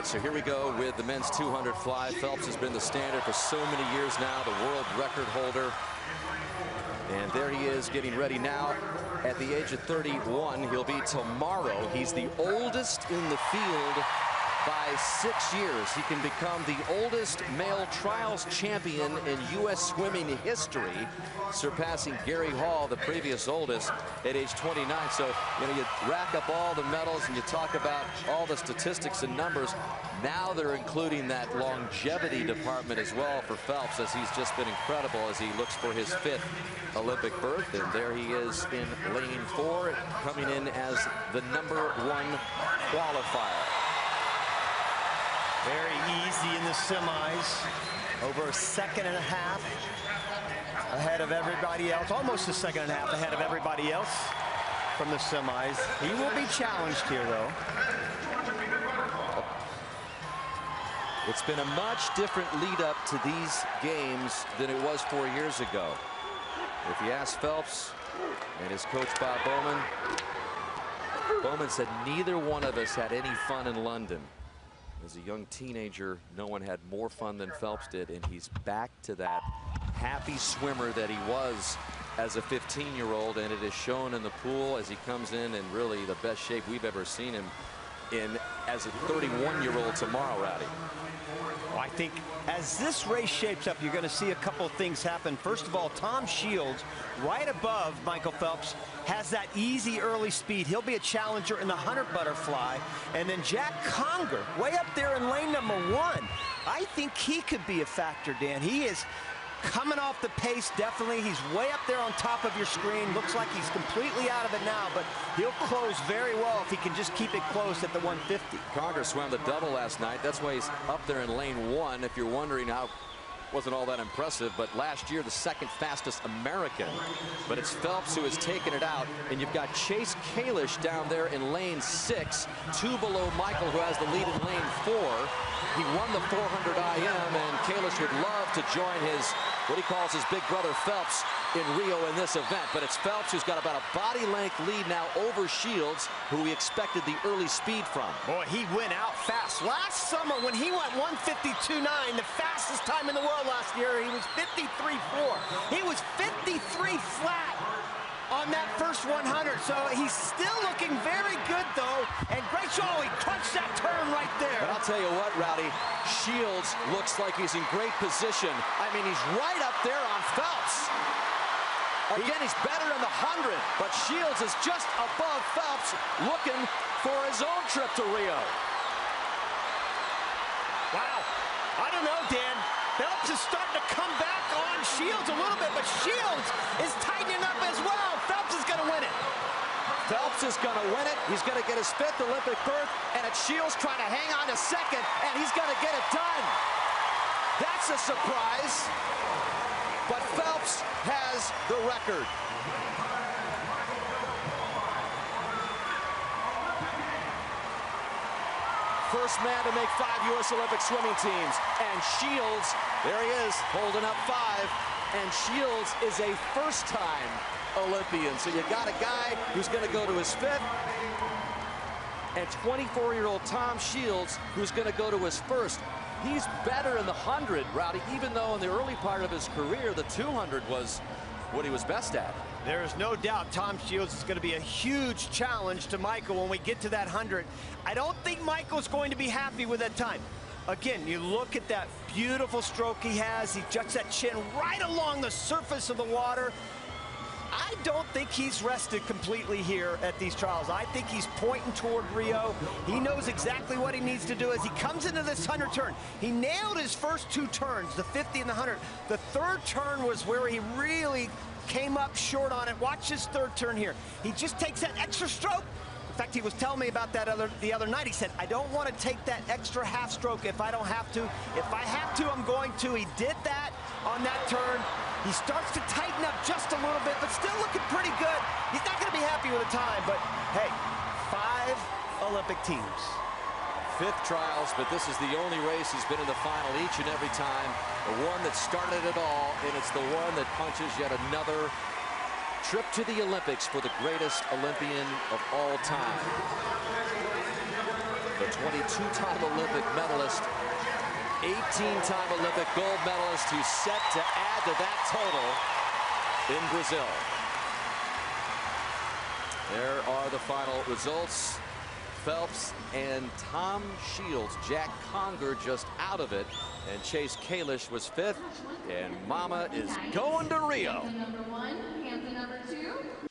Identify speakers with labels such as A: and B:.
A: so here we go with the men's 200 fly. Phelps has been the standard for so many years now, the world record holder. And there he is getting ready now at the age of 31. He'll be tomorrow. He's the oldest in the field by 6 years. He can become the oldest male trials champion in U.S. swimming history, surpassing Gary Hall, the previous oldest, at age 29. So, you know, you rack up all the medals and you talk about all the statistics and numbers. Now they're including that longevity department as well for Phelps, as he's just been incredible as he looks for his 5th Olympic berth. And there he is in lane 4, coming in as the #1 qualifier.
B: Very easy in the semis. Over a second and a half ahead of everybody else. Almost a second and a half ahead of everybody else from the semis. He will be challenged here, though.
A: It's been a much different lead up to these games than it was 4 years ago. If you ask Phelps and his coach Bob Bowman, Bowman said neither one of us had any fun in London. As a young teenager, no one had more fun than Phelps did, and he's back to that happy swimmer that he was as a 15-year-old, and it is shown in the pool as he comes in really the best shape we've ever seen him in as a 31-year-old tomorrow, Rowdy.
B: Well, I think as this race shapes up, you're going to see a couple of things happen. First of all, Tom Shields, right above Michael Phelps, has that easy early speed. He'll be a challenger in the 100 butterfly. And then Jack Conger, way up there in lane #1. I think he could be a factor, Dan. He is coming off the pace, definitely. He's way up there on top of your screen. Looks like he's completely out of it now, but he'll close very well if he can just keep it close at the 150.
A: Conger swam the double last night. That's why he's up there in lane 1. If you're wondering how wasn't all that impressive, but last year the 2nd fastest American. But it's Phelps who has taken it out, and you've got Chase Kalish down there in lane 6, 2 below Michael, who has the lead in lane 4. He won the 400 IM, and Kalish would love to join his, what he calls his big brother Phelps, in Rio in this event. But it's Phelps who's got about a body length lead now over Shields, who we expected the early speed from.
B: Boy, he went out fast. Last summer when he went 152.9, the fastest time in the world last year, he was 53.4. He was 53 flat on that first 100, so he's still looking very good, though. And great show, he crunched that turn right there.
A: But I'll tell you what, Rowdy, Shields looks like he's in great position. I mean, he's right up there on Phelps. Again, he's better in the 100, but Shields is just above Phelps, looking for his own trip to Rio.
B: Wow, I don't know, Dan. Phelps is starting to come back on Shields a little bit, but Shields is tightening up as well. Phelps is going to win it.
A: Phelps is going to win it. He's going to get his 5th Olympic berth, and it's Shields trying to hang on to 2nd, and he's going to get it done. That's a surprise, but Phelps has the record. First man to make 5 U.S. Olympic swimming teams. And Shields, there he is, holding up 5. And Shields is a first-time Olympian. So you got a guy who's going to go to his 5th. And 24-year-old Tom Shields, who's going to go to his 1st. He's better in the 100, Rowdy, even though in the early part of his career, the 200 was what he was best at.
B: There is no doubt Tom Shields is going to be a huge challenge to Michael when we get to that 100. I don't think Michael's going to be happy with that time. Again, you look at that beautiful stroke he has. He juts that chin right along the surface of the water. I don't think he's rested completely here at these trials. I think he's pointing toward Rio. He knows exactly what he needs to do as he comes into this 100 turn. He nailed his first 2 turns, the 50 and the 100. The 3rd turn was where he really came up short on it. Watch his 3rd turn here. He just takes that extra stroke. In fact, he was telling me about that the other night. He said, I don't want to take that extra half stroke if I don't have to. If I have to, I'm going to. He did that on that turn. He starts to tighten up just a little bit, but still looking pretty good. He's not going to be happy with the time, but hey, 5 Olympic teams.
A: 5th trials, but this is the only race he's been in the final each and every time. The one that started it all, and it's the one that punches yet another trip to the Olympics for the greatest Olympian of all time. the 22-time Olympic medalist, 18-time Olympic gold medalist, who's set to add to that total in Brazil. There are the final results. Phelps and Tom Shields. Jack Conger just out of it, and Chase Kalish was 5th, and Mama is going to Rio.
C: Number 1, Kansas number 2.